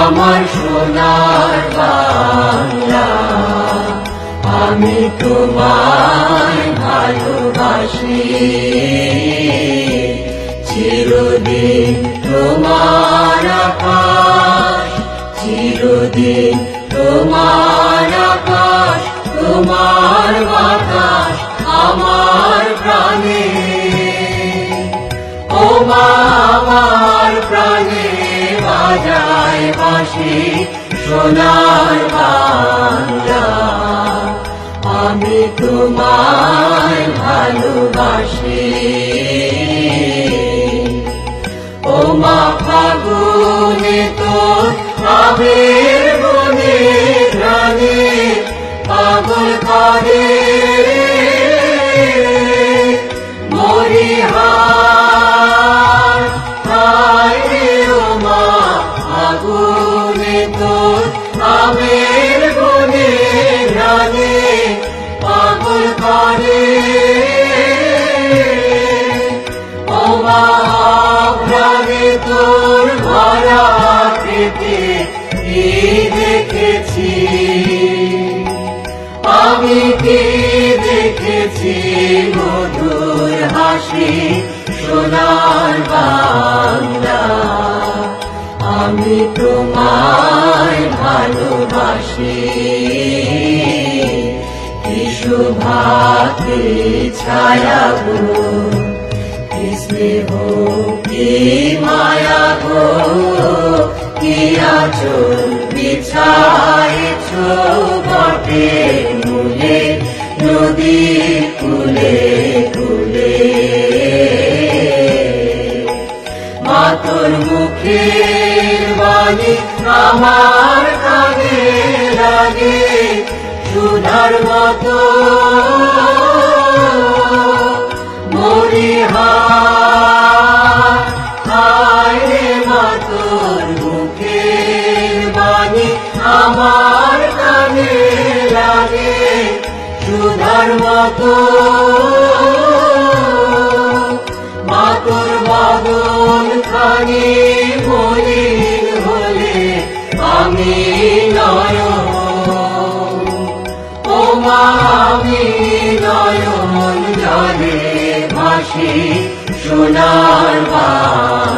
আমার সোনার বাংলা, আমি তোমায় ভালোবাসি। চিরদিন তোমার আকাশ, চিরদিন তোমার আকাশ, তোমার বাতাস আমার প্রাণে। ও মা আমার প্রাণে বাজায় বাঁশি সোনার বাংলা, আমি তোমায় ভালোবাসি। ও মা ফাগুনে তোর আবির বনে ঘ্রাণে পাগল করে মরিহার। হায় রে ও মা ফাগুনে তোর আবির বনে ঘ্রাণে পাগল করে। ও মা প্রাণে তোর ভরা পেটে কি দেখেছি, আমি কি দেখেছি মধুর হাসি সোনার বাংলা, আমি তোমায় ভালোবাসি। কি শোভা কি ছায়া গো, কি স্নেহ কি মায়া গো, কি আঁচল বিছাইছ বটে মূলে নদীর কূলে কূলে। মা তোর মুখের বাণী আমার কানে লাগে সুধার মতো মরিহার। হায় রে মা তোর মুখের বাণী আমার কানে লাগে সুধার মতো। মা তোর বদন খানি মলিন হলে আমি নয়ন, ও মা আমি নয়ন জলে ভাসি সোনার বাংলা।